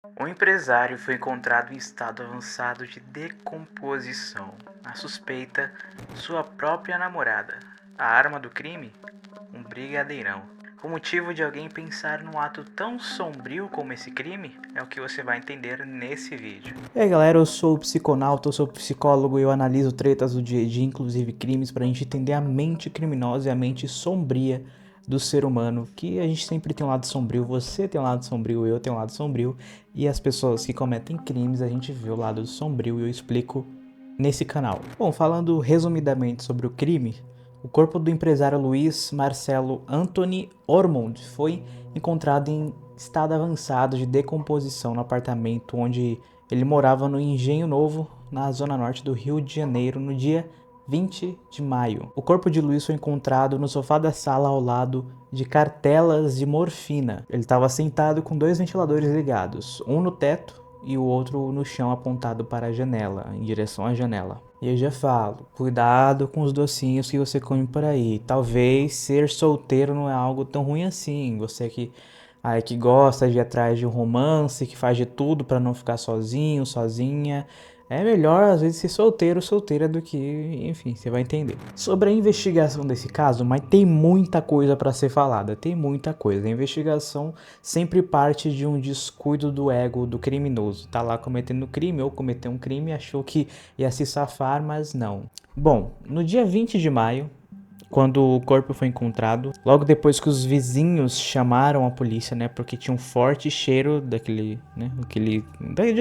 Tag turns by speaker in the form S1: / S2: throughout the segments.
S1: Um empresário foi encontrado em estado avançado de decomposição. A suspeita, sua própria namorada. A arma do crime? Um brigadeirão. O motivo de alguém pensar num ato tão sombrio como esse crime é o que você vai entender nesse vídeo.
S2: E aí galera, eu sou o Psiconauta, eu sou psicólogo e eu analiso tretas do dia a dia, inclusive crimes, pra gente entender a mente criminosa e a mente sombria do ser humano, que a gente sempre tem um lado sombrio, você tem um lado sombrio, eu tenho um lado sombrio, e as pessoas que cometem crimes, a gente vê o lado sombrio e eu explico nesse canal. Bom, falando resumidamente sobre o crime, o corpo do empresário Luiz Marcelo Anthony Ormond foi encontrado em estado avançado de decomposição no apartamento onde ele morava no Engenho Novo, na zona norte do Rio de Janeiro, no dia 20 de maio. O corpo de Luiz foi encontrado no sofá da sala ao lado de cartelas de morfina. Ele estava sentado com dois ventiladores ligados, um no teto e o outro no chão apontado para a janela, em direção à janela. E eu já falo, cuidado com os docinhos que você come por aí. Talvez ser solteiro não é algo tão ruim assim. Você que gosta de ir atrás de um romance, que faz de tudo para não ficar sozinho, sozinha. É melhor às vezes ser solteiro ou solteira do que, enfim, você vai entender. Sobre a investigação desse caso, mas tem muita coisa para ser falada, tem muita coisa. A investigação sempre parte de um descuido do ego do criminoso. Tá lá cometendo crime ou cometeu um crime, achou que ia se safar, mas não. Bom, no dia 20 de maio, quando o corpo foi encontrado, logo depois que os vizinhos chamaram a polícia, né, porque tinha um forte cheiro de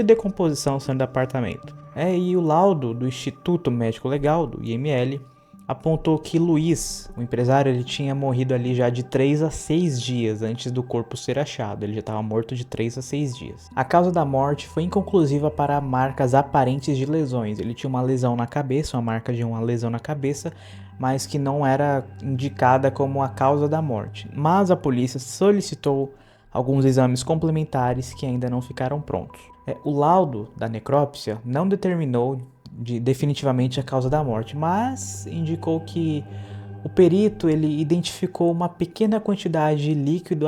S2: decomposição saindo do apartamento. E o laudo do Instituto Médico Legal, do IML, apontou que Luiz, o empresário, ele tinha morrido ali já de 3 a 6 dias antes do corpo ser achado. Ele já estava morto de 3 a 6 dias. A causa da morte foi inconclusiva para marcas aparentes de lesões. Ele tinha uma lesão na cabeça, uma marca de uma lesão na cabeça, mas que não era indicada como a causa da morte. Mas a polícia solicitou alguns exames complementares que ainda não ficaram prontos. O laudo da necrópsia não determinou definitivamente a causa da morte, mas indicou que o perito ele identificou uma pequena quantidade de líquido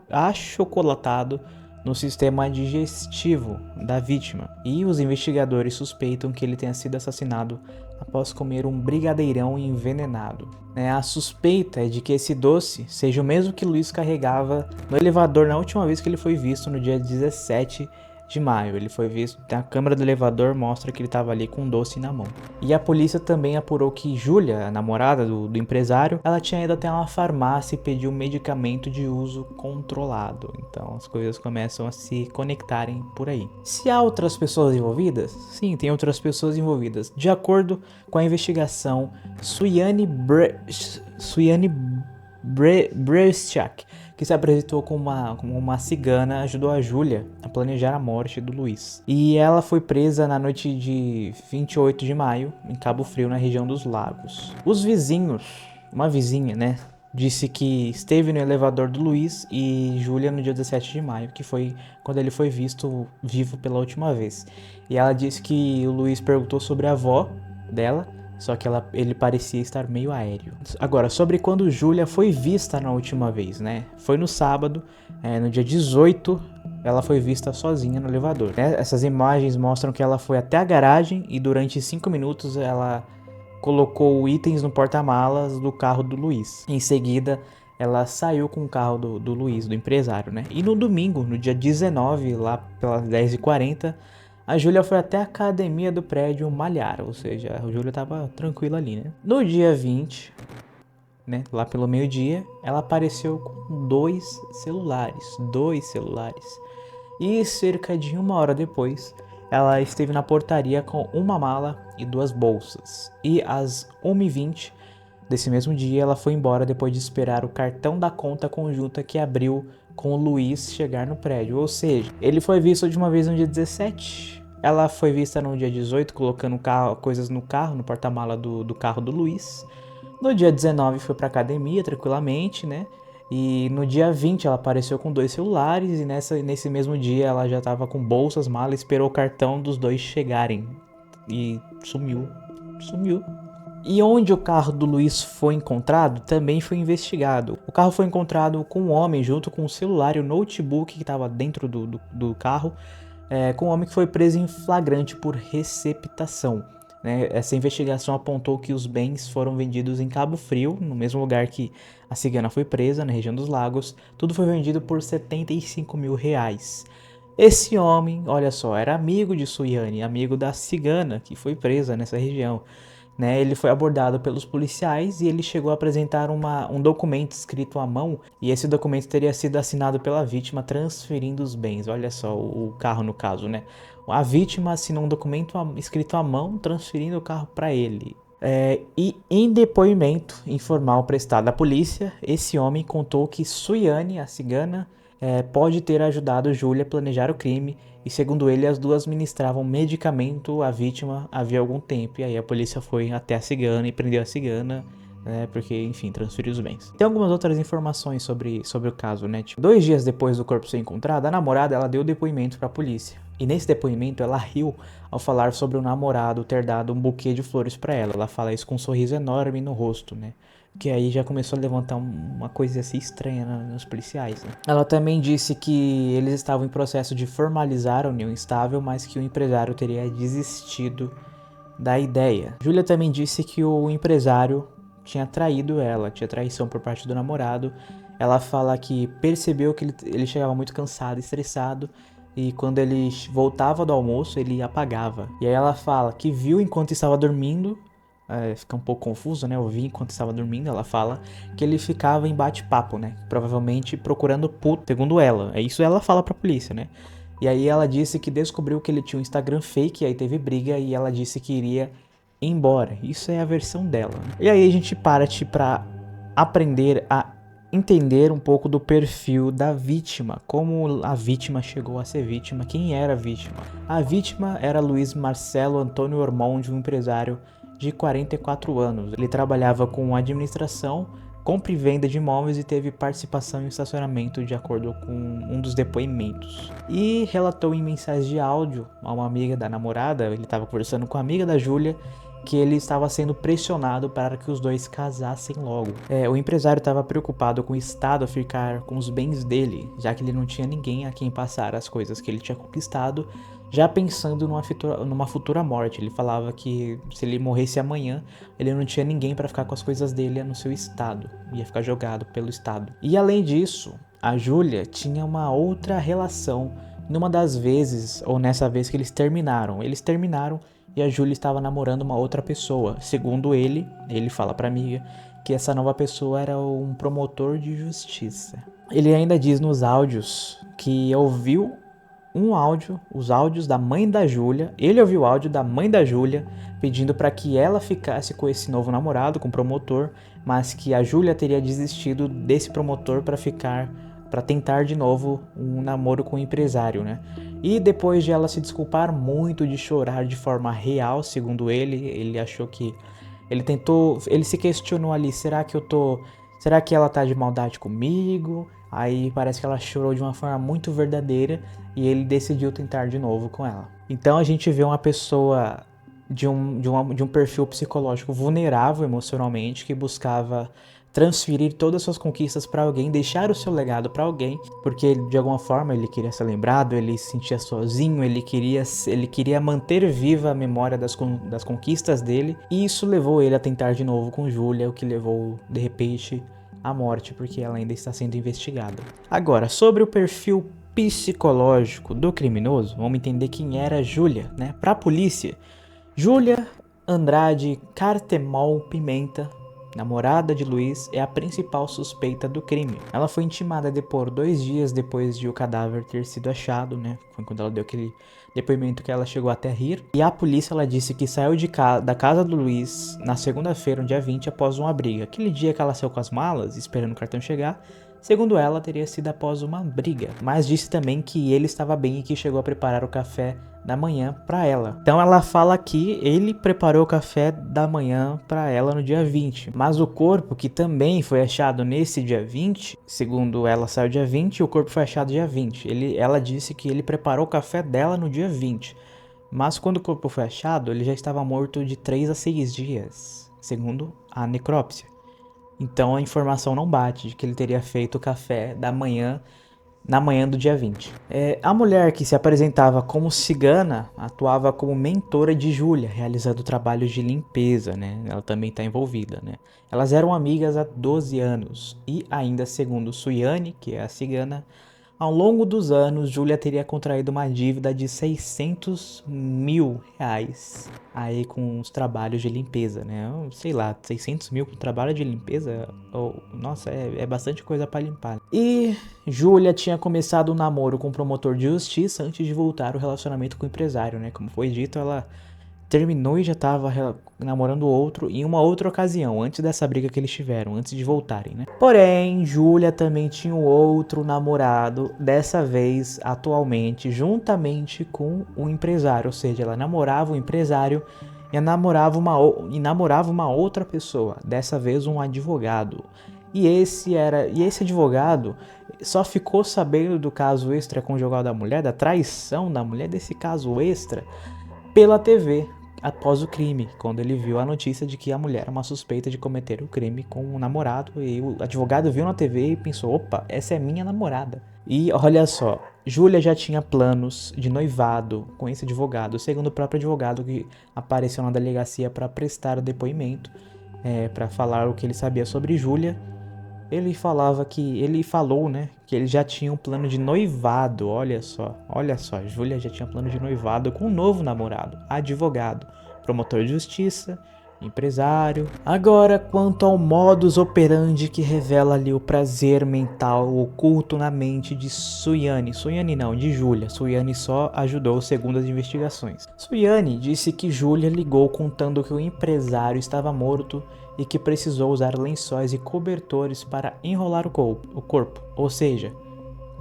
S2: achocolatado no sistema digestivo da vítima, e os investigadores suspeitam que ele tenha sido assassinado após comer um brigadeirão envenenado. A suspeita é de que esse doce seja o mesmo que Luiz carregava no elevador na última vez que ele foi visto, no dia 17 de maio. Ele foi visto, a câmera do elevador mostra que ele estava ali com um doce na mão. E a polícia também apurou que Júlia, a namorada do empresário, ela tinha ido até uma farmácia e pediu um medicamento de uso controlado. Então as coisas começam a se conectarem por aí. Se há outras pessoas envolvidas? Sim, tem outras pessoas envolvidas. De acordo com a investigação, Suiane Breszczak, que se apresentou como uma cigana, ajudou a Júlia a planejar a morte do Luiz. E ela foi presa na noite de 28 de maio, em Cabo Frio, na região dos Lagos. Os vizinhos, uma vizinha, disse que esteve no elevador do Luiz e Júlia no dia 17 de maio, que foi quando ele foi visto vivo pela última vez. E ela disse que o Luiz perguntou sobre a avó dela, só que ele parecia estar meio aéreo. Agora, sobre quando Júlia foi vista na última vez, Foi no sábado, no dia 18, ela foi vista sozinha no elevador. Essas imagens mostram que ela foi até a garagem e durante 5 minutos ela colocou itens no porta-malas do carro do Luiz. Em seguida, ela saiu com o carro do Luiz, do empresário, E no domingo, no dia 19, lá pelas 10h40, a Júlia foi até a academia do prédio malhar, ou seja, a Júlia tava tranquila ali, No dia 20, lá pelo meio-dia, ela apareceu com dois celulares. E cerca de 1 hora depois, ela esteve na portaria com uma mala e 2 bolsas. E às 1h20 desse mesmo dia, ela foi embora depois de esperar o cartão da conta conjunta que abriu com o Luiz chegar no prédio. Ou seja, ele foi visto de uma vez no dia 17, ela foi vista no dia 18 colocando coisas no carro, no porta-mala do carro do Luiz. No dia 19 foi pra academia tranquilamente, E no dia 20 ela apareceu com 2 celulares e nesse mesmo dia ela já tava com bolsas, mala, esperou o cartão dos dois chegarem. E sumiu. E onde o carro do Luiz foi encontrado, também foi investigado. O carro foi encontrado com um homem junto com o celular e o notebook que estava dentro do carro, com um homem que foi preso em flagrante por receptação. Né? Essa investigação apontou que os bens foram vendidos em Cabo Frio, no mesmo lugar que a cigana foi presa, na região dos Lagos. Tudo foi vendido por R$75 mil. Esse homem, olha só, era amigo de Suiane, amigo da cigana que foi presa nessa região. Né, ele foi abordado pelos policiais e ele chegou a apresentar um documento escrito à mão, e esse documento teria sido assinado pela vítima transferindo os bens. Olha só, o carro no caso, né? A vítima assinou um documento escrito à mão transferindo o carro para ele. E em depoimento informal prestado à polícia, esse homem contou que Suiane, a cigana, pode ter ajudado Júlia a planejar o crime, e segundo ele, as duas ministravam medicamento à vítima havia algum tempo. E aí a polícia foi até a cigana e prendeu a cigana, né, porque, enfim, transferiu os bens. Tem algumas outras informações sobre o caso, né? Tipo, 2 dias depois do corpo ser encontrado, a namorada ela deu depoimento para a polícia. E nesse depoimento ela riu ao falar sobre o namorado ter dado um buquê de flores para ela. Ela fala isso com um sorriso enorme no rosto, né? Que aí já começou a levantar uma coisa assim estranha nos policiais, né? Ela também disse que eles estavam em processo de formalizar a união estável, mas que o empresário teria desistido da ideia. Júlia também disse que o empresário tinha traído ela, tinha traição por parte do namorado. Ela fala que percebeu que ele chegava muito cansado, estressado, e quando ele voltava do almoço, ele apagava. E aí ela fala que viu enquanto estava dormindo. Fica um pouco confuso, né? Eu vi enquanto estava dormindo. Ela fala que ele ficava em bate-papo, né? Provavelmente procurando puto, segundo ela. É isso ela fala pra polícia, né? E aí ela disse que descobriu que ele tinha um Instagram fake, aí teve briga e ela disse que iria embora. Isso é a versão dela, né? E aí a gente parte pra aprender a entender um pouco do perfil da vítima, como a vítima chegou a ser vítima, quem era a vítima. A vítima era Luiz Marcelo Antônio Ormonde, um empresário de 44 anos. Ele trabalhava com administração, compra e venda de imóveis e teve participação em estacionamento, de acordo com um dos depoimentos. E relatou em mensagem de áudio a uma amiga da namorada, ele estava conversando com a amiga da Júlia, que ele estava sendo pressionado para que os dois casassem logo. O empresário estava preocupado com o Estado a ficar com os bens dele, já que ele não tinha ninguém a quem passar as coisas que ele tinha conquistado, já pensando numa futura morte. Ele falava que se ele morresse amanhã, ele não tinha ninguém para ficar com as coisas dele no seu estado, ia ficar jogado pelo Estado. E além disso, a Júlia tinha uma outra relação numa das vezes, ou nessa vez que eles terminaram. E a Júlia estava namorando uma outra pessoa. Segundo ele fala pra amiga que essa nova pessoa era um promotor de justiça. Ele ainda diz nos áudios que ouviu os áudios da mãe da Júlia. Ele ouviu o áudio da mãe da Júlia pedindo para que ela ficasse com esse novo namorado, com o promotor, mas que a Júlia teria desistido desse promotor para tentar de novo um namoro com o empresário, né? E depois de ela se desculpar muito, de chorar de forma real, segundo ele achou que ele se questionou ali, será que ela tá de maldade comigo? Aí parece que ela chorou de uma forma muito verdadeira e ele decidiu tentar de novo com ela. Então a gente vê uma pessoa de um perfil psicológico vulnerável emocionalmente, que buscava transferir todas as suas conquistas para alguém, deixar o seu legado para alguém, porque de alguma forma ele queria ser lembrado, ele se sentia sozinho, ele queria manter viva a memória das conquistas dele, e isso levou ele a tentar de novo com Júlia, o que levou de repente à morte, porque ela ainda está sendo investigada. Agora, sobre o perfil psicológico do criminoso, vamos entender quem era Júlia, né? Para a polícia, Júlia Andrade Cartemol Pimenta, namorada de Luiz, é a principal suspeita do crime. Ela foi intimada a depor 2 dias depois de o cadáver ter sido achado, né? Foi quando ela deu aquele depoimento que ela chegou até a rir. E a polícia, ela disse que saiu da casa do Luiz na segunda-feira, no dia 20, após uma briga. Aquele dia que ela saiu com as malas, esperando o cartão chegar, segundo ela, teria sido após uma briga. Mas disse também que ele estava bem e que chegou a preparar o café da manhã para ela. Então ela fala que ele preparou o café da manhã para ela no dia 20. Mas o corpo, que também foi achado nesse dia 20, segundo ela, saiu dia 20 e o corpo foi achado dia 20. Ela disse que ele preparou o café dela no dia 20. Mas quando o corpo foi achado, ele já estava morto de 3 a 6 dias. segundo a necrópsia. Então a informação não bate de que ele teria feito o café na manhã do dia 20. A mulher que se apresentava como cigana atuava como mentora de Júlia, realizando trabalhos de limpeza, né? Ela também está envolvida, né? Elas eram amigas há 12 anos e ainda segundo Suiane, que é a cigana, ao longo dos anos, Júlia teria contraído uma dívida de 600 mil reais aí com os trabalhos de limpeza, né? Sei lá, 600 mil com trabalho de limpeza? Nossa, é bastante coisa pra limpar. E Júlia tinha começado um namoro com o promotor de justiça antes de voltar ao relacionamento com o empresário, né? Como foi dito, ela terminou e já estava namorando outro em uma outra ocasião, antes dessa briga que eles tiveram, antes de voltarem, né? Porém, Júlia também tinha um outro namorado, dessa vez, atualmente, juntamente com o empresário, ou seja, ela namorava o empresário e namorava uma outra pessoa, dessa vez um advogado. E esse advogado só ficou sabendo do caso extraconjugal da mulher, da traição da mulher, desse caso extra, pela TV, após o crime, quando ele viu a notícia de que a mulher era uma suspeita de cometer o crime com o namorado, e o advogado viu na TV e pensou, opa, essa é minha namorada. E olha só, Júlia já tinha planos de noivado com esse advogado, segundo o próprio advogado que apareceu na delegacia para prestar o depoimento, para falar o que ele sabia sobre Júlia. Ele falou, né, que ele já tinha um plano de noivado, olha só, Júlia já tinha plano de noivado com um novo namorado, advogado, promotor de justiça, empresário. Agora, quanto ao modus operandi que revela ali o prazer mental oculto na mente de de Júlia. Suiane só ajudou segundo as investigações. Suiane disse que Júlia ligou contando que o empresário estava morto e que precisou usar lençóis e cobertores para enrolar o corpo. Ou seja,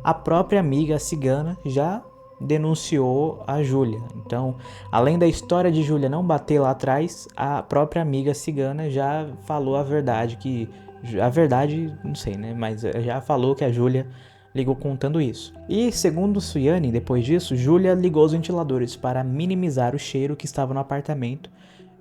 S2: a própria amiga cigana já denunciou a Júlia. Então, além da história de Júlia não bater lá atrás, a própria amiga cigana já falou a verdade, não sei, né, mas já falou que a Júlia ligou contando isso. E segundo Suiane, depois disso, Júlia ligou os ventiladores para minimizar o cheiro que estava no apartamento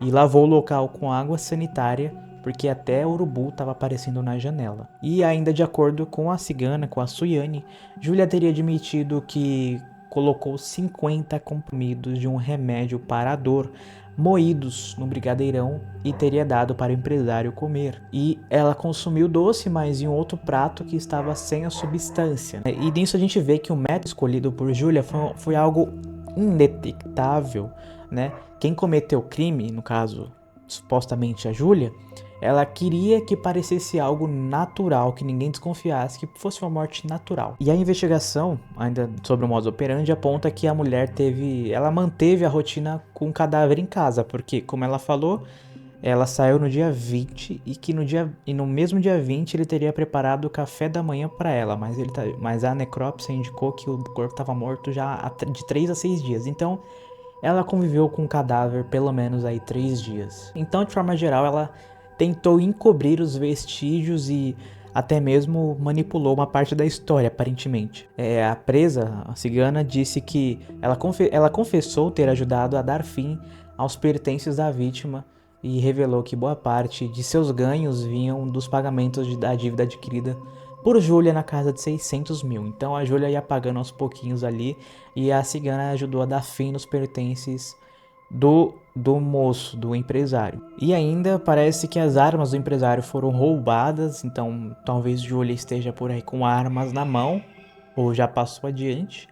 S2: e lavou o local com água sanitária, porque até urubu estava aparecendo na janela. E ainda de acordo com a cigana, com a Suiane, Júlia teria admitido que colocou 50 comprimidos de um remédio para a dor moídos no brigadeirão e teria dado para o empresário comer. E ela consumiu doce, mas em um outro prato que estava sem a substância. E nisso a gente vê que o método escolhido por Júlia foi algo indetectável, né? Quem cometeu o crime, no caso, supostamente a Júlia, ela queria que parecesse algo natural, que ninguém desconfiasse, que fosse uma morte natural. E a investigação, ainda sobre o modus operandi, aponta que a mulher ela manteve a rotina com o cadáver em casa, porque, como ela falou, ela saiu no dia 20 e que no mesmo dia 20 ele teria preparado o café da manhã para ela, mas a necrópsia indicou que o corpo estava morto já de 3 a 6 dias. Então, ela conviveu com o cadáver pelo menos aí 3 dias. Então, de forma geral, ela tentou encobrir os vestígios e até mesmo manipulou uma parte da história, aparentemente. A presa, a cigana, disse que ela confessou ter ajudado a dar fim aos pertences da vítima e revelou que boa parte de seus ganhos vinham dos pagamentos da dívida adquirida por Júlia na casa de 600 mil. Então a Júlia ia pagando aos pouquinhos ali e a cigana ajudou a dar fim nos pertences do moço, do empresário. E ainda parece que as armas do empresário foram roubadas, então talvez Júlia esteja por aí com armas na mão, ou já passou adiante.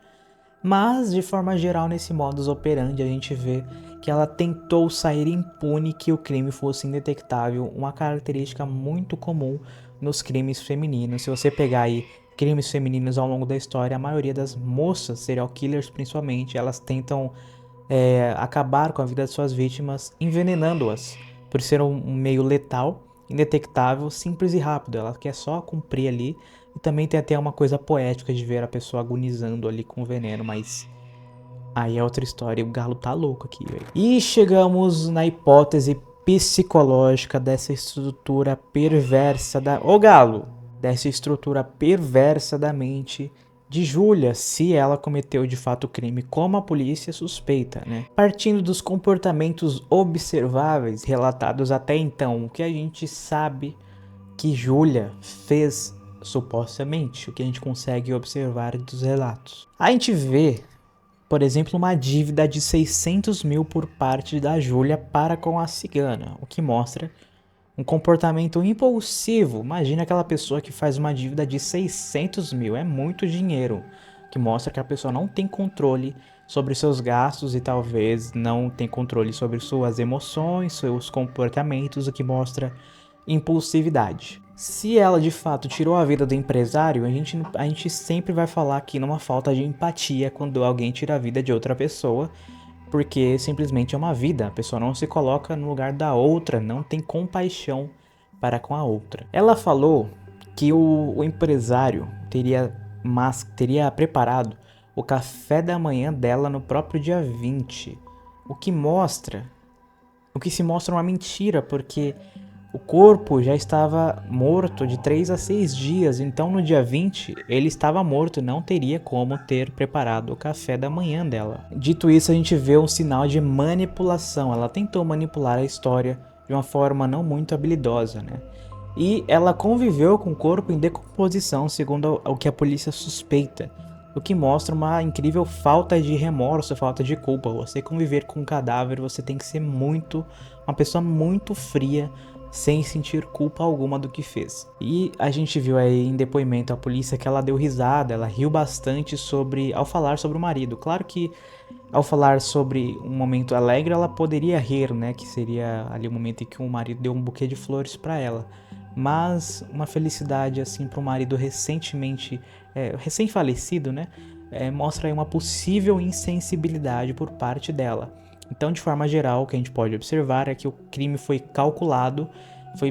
S2: Mas, de forma geral, nesse modus operandi, a gente vê que ela tentou sair impune, que o crime fosse indetectável, uma característica muito comum nos crimes femininos. Se você pegar aí crimes femininos ao longo da história, a maioria das moças, serial killers principalmente, elas tentam acabar com a vida de suas vítimas envenenando-as, por ser um meio letal, indetectável, simples e rápido. Ela quer só cumprir ali. E também tem até uma coisa poética de ver a pessoa agonizando ali com veneno, mas aí é outra história, o galo tá louco aqui, velho. E chegamos na hipótese psicológica dessa estrutura perversa dessa estrutura perversa da mente de Júlia, se ela cometeu de fato o crime, como a polícia suspeita, né? Partindo dos comportamentos observáveis relatados até então, o que a gente sabe que Júlia fez supostamente, o que a gente consegue observar dos relatos. A gente vê, por exemplo, uma dívida de 600 mil por parte da Júlia para com a cigana, o que mostra um comportamento impulsivo. Imagina aquela pessoa que faz uma dívida de 600 mil, é muito dinheiro, que mostra que a pessoa não tem controle sobre seus gastos e talvez não tem controle sobre suas emoções, seus comportamentos, o que mostra impulsividade. Se ela de fato tirou a vida do empresário, a gente sempre vai falar aqui numa falta de empatia quando alguém tira a vida de outra pessoa, porque simplesmente é uma vida, a pessoa não se coloca no lugar da outra, não tem compaixão para com a outra. Ela falou que o empresário teria preparado o café da manhã dela no próprio dia 20, o que se mostra uma mentira, porque o corpo já estava morto de 3 a 6 dias, então no dia 20 ele estava morto e não teria como ter preparado o café da manhã dela. Dito isso, a gente vê um sinal de manipulação. Ela tentou manipular a história de uma forma não muito habilidosa, né? E ela conviveu com o corpo em decomposição, segundo o que a polícia suspeita, o que mostra uma incrível falta de remorso, falta de culpa. Você conviver com um cadáver, você tem que ser uma pessoa muito fria, sem sentir culpa alguma do que fez. E a gente viu aí em depoimento a polícia que ela deu risada, ela riu bastante ao falar sobre o marido. Claro que ao falar sobre um momento alegre, ela poderia rir, né, que seria ali o momento em que o marido deu um buquê de flores para ela. Mas uma felicidade assim para um marido recém-falecido, né, mostra aí uma possível insensibilidade por parte dela. Então, de forma geral, o que a gente pode observar é que o crime foi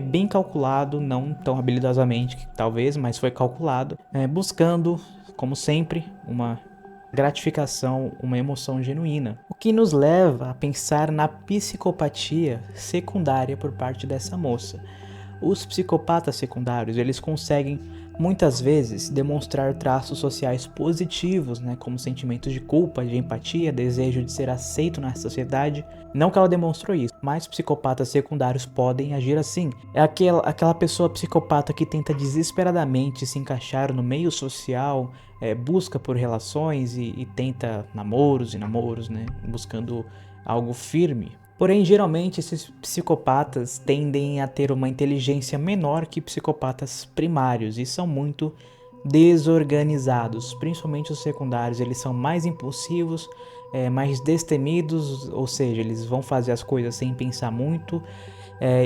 S2: bem calculado, não tão habilidosamente, talvez, mas foi calculado, buscando, como sempre, uma gratificação, uma emoção genuína. O que nos leva a pensar na psicopatia secundária por parte dessa moça. Os psicopatas secundários, eles conseguem muitas vezes demonstrar traços sociais positivos, né, como sentimentos de culpa, de empatia, desejo de ser aceito na sociedade. Não que ela demonstrou isso, mas psicopatas secundários podem agir assim. É aquela pessoa psicopata que tenta desesperadamente se encaixar no meio social, busca por relações e tenta namoros, né, buscando algo firme. Porém, geralmente esses psicopatas tendem a ter uma inteligência menor que psicopatas primários e são muito desorganizados, principalmente os secundários. Eles são mais impulsivos, mais destemidos, ou seja, eles vão fazer as coisas sem pensar muito,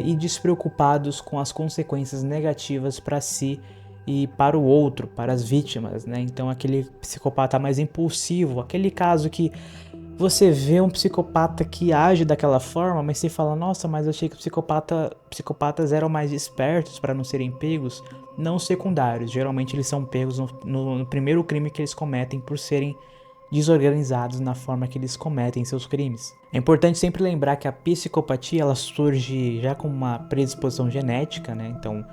S2: e despreocupados com as consequências negativas para si e para o outro, para as vítimas, né? Então aquele psicopata mais impulsivo, aquele caso que você vê um psicopata que age daquela forma, mas você fala, nossa, mas eu achei que psicopatas eram mais espertos para não serem pegos. Não secundários, geralmente eles são pegos no primeiro crime que eles cometem por serem desorganizados na forma que eles cometem seus crimes. É importante sempre lembrar que a psicopatia ela surge já com uma predisposição genética, né? Então,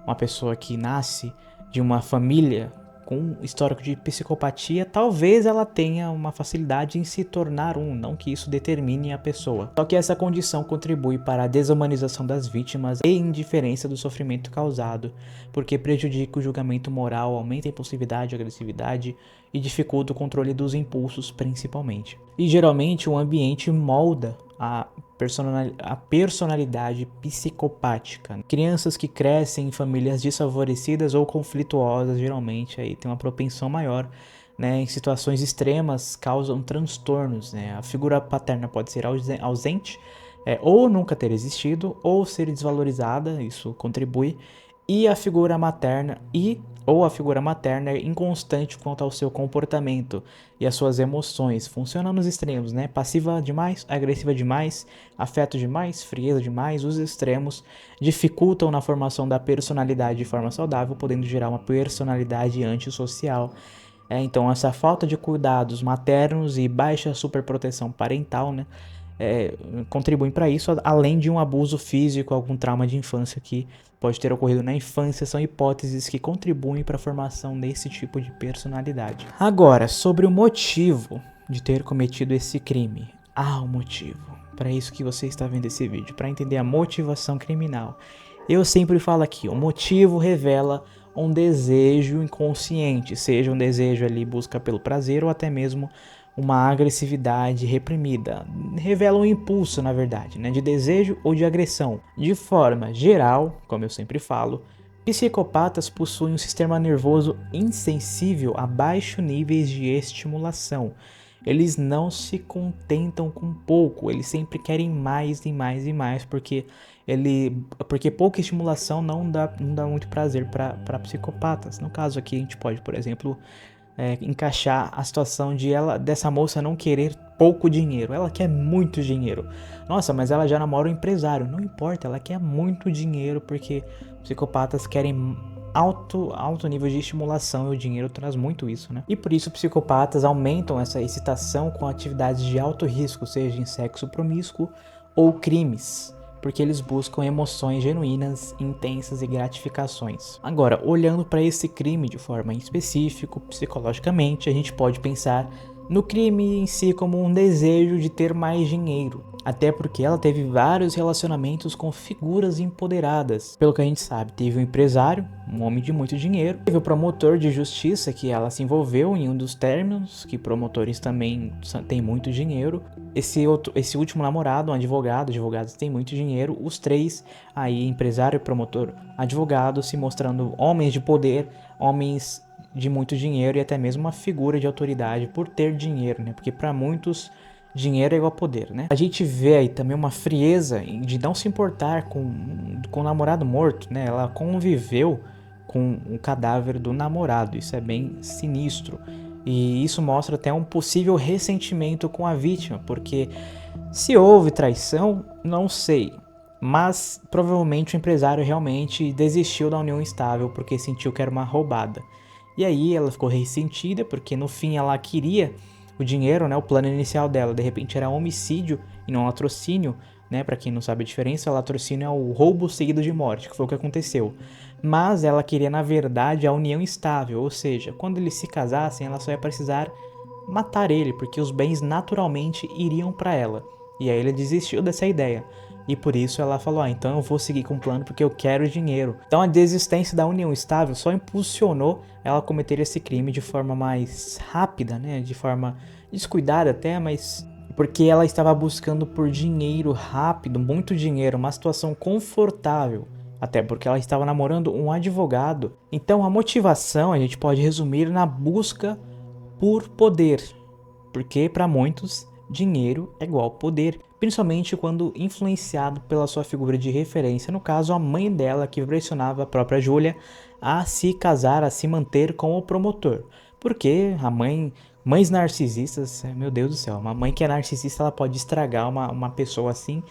S2: uma pessoa que nasce de uma família com histórico de psicopatia, talvez ela tenha uma facilidade em se tornar não que isso determine a pessoa. Só que essa condição contribui para a desumanização das vítimas e indiferença do sofrimento causado, porque prejudica o julgamento moral, aumenta a impulsividade, a agressividade e dificulta o controle dos impulsos principalmente. E geralmente o ambiente molda a personalidade psicopática. Crianças que crescem em famílias desfavorecidas ou conflituosas geralmente aí tem uma propensão maior, né, em situações extremas causam transtornos, né? A figura paterna pode ser ausente, ou nunca ter existido, ou ser desvalorizada, isso contribui, e a figura materna ou a figura materna é inconstante quanto ao seu comportamento e às suas emoções. Funciona nos extremos, né? Passiva demais, agressiva demais, afeto demais, frieza demais. Os extremos dificultam na formação da personalidade de forma saudável, podendo gerar uma personalidade antissocial. Então essa falta de cuidados maternos e baixa superproteção parental, né, contribuem para isso, além de um abuso físico, algum trauma de infância que pode ter ocorrido na infância, são hipóteses que contribuem para a formação desse tipo de personalidade. Agora, sobre o motivo de ter cometido esse crime. Há um motivo. Para isso que você está vendo esse vídeo, para entender a motivação criminal. Eu sempre falo aqui, o motivo revela um desejo inconsciente, seja um desejo ali busca pelo prazer ou até mesmo uma agressividade reprimida. Revela um impulso, na verdade, né, de desejo ou de agressão. De forma geral, como eu sempre falo, psicopatas possuem um sistema nervoso insensível a baixos níveis de estimulação. Eles não se contentam com pouco, eles sempre querem mais e mais e mais, porque pouca estimulação não dá muito prazer para psicopatas. No caso aqui, a gente pode, por exemplo, encaixar a situação dessa moça não querer pouco dinheiro. Ela quer muito dinheiro. Nossa, mas ela já namora um empresário. Não importa, ela quer muito dinheiro, porque psicopatas querem alto nível de estimulação, e o dinheiro traz muito isso, né? E por isso psicopatas aumentam essa excitação com atividades de alto risco, seja em sexo promíscuo ou crimes, porque eles buscam emoções genuínas, intensas e gratificações. Agora, olhando para esse crime de forma específica, psicologicamente, a gente pode pensar no crime em si como um desejo de ter mais dinheiro, até porque ela teve vários relacionamentos com figuras empoderadas. Pelo que a gente sabe, teve um empresário, um homem de muito dinheiro, teve o promotor de justiça, que ela se envolveu em um dos términos, que promotores também têm muito dinheiro. Esse último namorado, um advogado, advogados têm muito dinheiro. Os três, aí empresário, promotor, advogado, se mostrando homens de poder, homens de muito dinheiro e até mesmo uma figura de autoridade por ter dinheiro, né? Porque para muitos dinheiro é igual a poder, né? A gente vê aí também uma frieza de não se importar com o namorado morto, né? Ela conviveu com o cadáver do namorado, isso é bem sinistro. E isso mostra até um possível ressentimento com a vítima, porque se houve traição, não sei. Mas provavelmente o empresário realmente desistiu da união estável porque sentiu que era uma roubada. E aí ela ficou ressentida porque no fim ela queria o dinheiro, né? O plano inicial dela de repente era homicídio e não latrocínio, né? Para quem não sabe a diferença, latrocínio é o roubo seguido de morte, que foi o que aconteceu. Mas ela queria na verdade a união estável, ou seja, quando eles se casassem ela só ia precisar matar ele, porque os bens naturalmente iriam para ela. E aí ele desistiu dessa ideia. E por isso ela falou, então eu vou seguir com o plano porque eu quero dinheiro. Então a desistência da união estável só impulsionou ela a cometer esse crime de forma mais rápida, né? De forma descuidada até, mas porque ela estava buscando por dinheiro rápido, muito dinheiro, uma situação confortável. Até porque ela estava namorando um advogado. Então a motivação a gente pode resumir na busca por poder. Porque para muitos, dinheiro é igual poder, principalmente quando influenciado pela sua figura de referência, no caso a mãe dela, que pressionava a própria Júlia a se casar, a se manter com o promotor. Porque mães narcisistas, meu Deus do céu, uma mãe que é narcisista ela pode estragar uma pessoa assim.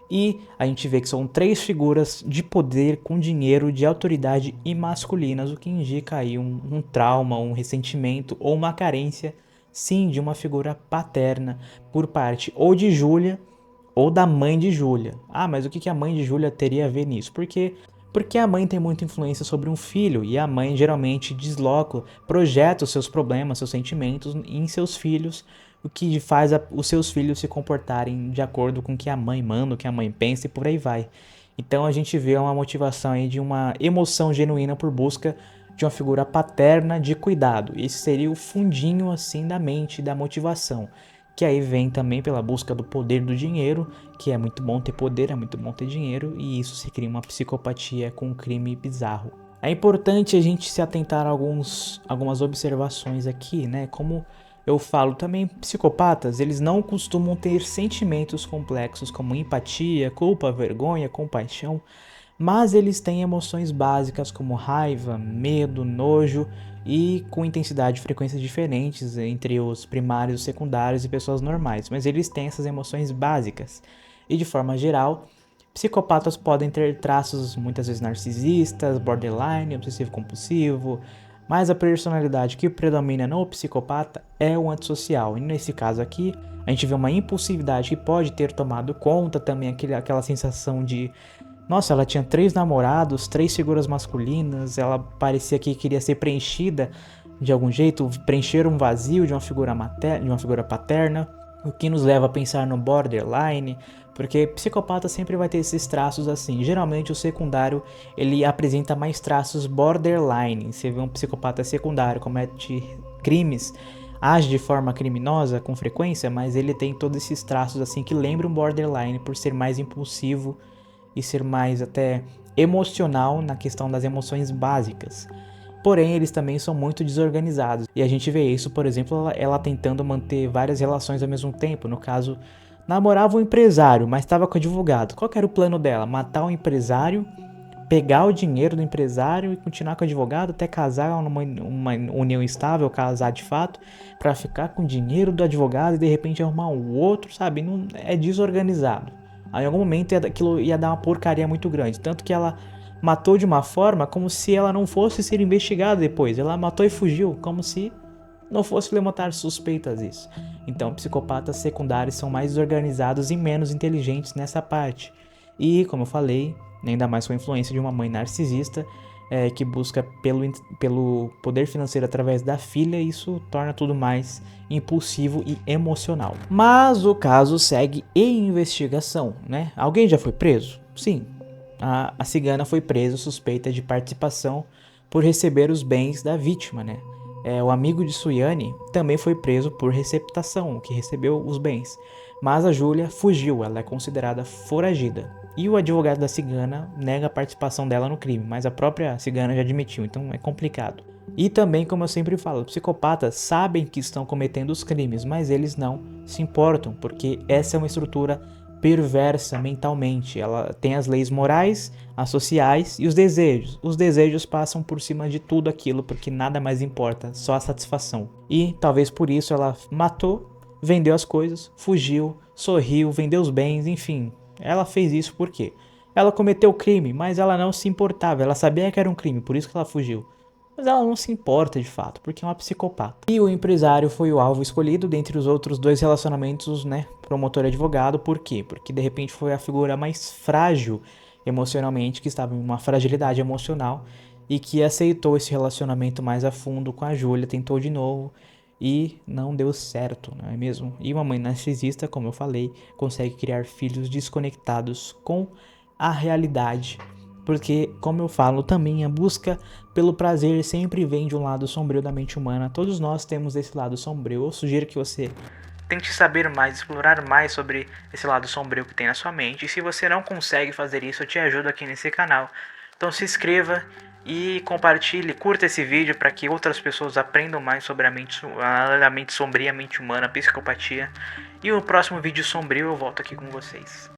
S2: E a gente vê que são três figuras de poder com dinheiro, de autoridade e masculinas, o que indica aí um trauma, um ressentimento ou uma carência, sim, de uma figura paterna por parte ou de Júlia ou da mãe de Júlia. Ah, mas o que a mãe de Júlia teria a ver nisso? Porque a mãe tem muita influência sobre um filho e a mãe geralmente projeta os seus problemas, seus sentimentos em seus filhos, o que faz os seus filhos se comportarem de acordo com o que a mãe manda, o que a mãe pensa e por aí vai. Então a gente vê uma motivação aí de uma emoção genuína por busca de uma figura paterna de cuidado. Esse seria o fundinho assim da mente, da motivação. Que aí vem também pela busca do poder do dinheiro, que é muito bom ter poder, é muito bom ter dinheiro, e isso se cria uma psicopatia com um crime bizarro. É importante a gente se atentar a algumas observações aqui, né? Como eu falo também, psicopatas, eles não costumam ter sentimentos complexos como empatia, culpa, vergonha, compaixão, mas eles têm emoções básicas como raiva, medo, nojo e com intensidade e frequências diferentes entre os primários, secundários e pessoas normais, mas eles têm essas emoções básicas. E de forma geral, psicopatas podem ter traços muitas vezes narcisistas, borderline, obsessivo compulsivo, Mas a personalidade que predomina no psicopata é o antissocial. E nesse caso aqui, a gente vê uma impulsividade que pode ter tomado conta também, aquela sensação de... Nossa, ela tinha 3 namorados, 3 figuras masculinas, ela parecia que queria ser preenchida de algum jeito, preencher um vazio de uma figura materna, de uma figura paterna, o que nos leva a pensar no borderline, porque psicopata sempre vai ter esses traços assim. Geralmente o secundário, ele apresenta mais traços borderline. Você vê um psicopata secundário, comete crimes, age de forma criminosa com frequência, mas ele tem todos esses traços assim que lembram borderline por ser mais impulsivo e ser mais até emocional na questão das emoções básicas. Porém, eles também são muito desorganizados. E a gente vê isso, por exemplo, ela tentando manter várias relações ao mesmo tempo. No caso, namorava um empresário, mas estava com o advogado. Qual que era o plano dela? Matar o empresário, pegar o dinheiro do empresário e continuar com o advogado até casar numa uma união estável, casar de fato, para ficar com o dinheiro do advogado e de repente arrumar um outro, sabe? Não, é desorganizado. Aí, em algum momento aquilo ia dar uma porcaria muito grande. Tanto que ela matou de uma forma como se ela não fosse ser investigada depois. Ela matou e fugiu, como se não fosse levantar suspeitas isso. Então, psicopatas secundários são mais desorganizados e menos inteligentes nessa parte. E, como eu falei, ainda mais com a influência de uma mãe narcisista, que busca pelo poder financeiro através da filha, isso torna tudo mais impulsivo e emocional. Mas o caso segue em investigação, né? Alguém já foi preso? Sim. A cigana foi presa suspeita de participação por receber os bens da vítima, né? O amigo de Suiane também foi preso por receptação, que recebeu os bens. Mas a Júlia fugiu, ela é considerada foragida. E o advogado da cigana nega a participação dela no crime, mas a própria cigana já admitiu, então é complicado. E também, como eu sempre falo, psicopatas sabem que estão cometendo os crimes, mas eles não se importam, porque essa é uma estrutura perversa mentalmente. Ela tem as leis morais, as sociais e os desejos. Os desejos passam por cima de tudo aquilo, porque nada mais importa, só a satisfação. E talvez por isso ela matou, vendeu as coisas, fugiu, sorriu, vendeu os bens, enfim. Ela fez isso por quê? Ela cometeu o crime, mas ela não se importava, ela sabia que era um crime, por isso que ela fugiu. Mas ela não se importa de fato, porque é uma psicopata. E o empresário foi o alvo escolhido dentre os outros 2 relacionamentos, né? Promotor e advogado, por quê? Porque de repente foi a figura mais frágil emocionalmente, que estava em uma fragilidade emocional e que aceitou esse relacionamento mais a fundo com a Júlia, tentou de novo e não deu certo, não é mesmo? E uma mãe narcisista, como eu falei, consegue criar filhos desconectados com a realidade. Porque, como eu falo, também a busca pelo prazer sempre vem de um lado sombrio da mente humana. Todos nós temos esse lado sombrio. Eu sugiro que você
S1: tente saber mais, explorar mais sobre esse lado sombrio que tem na sua mente. E se você não consegue fazer isso, eu te ajudo aqui nesse canal. Então se inscreva e compartilhe, curta esse vídeo para que outras pessoas aprendam mais sobre a mente sombria, a mente humana, a psicopatia. E no próximo vídeo sombrio eu volto aqui com vocês.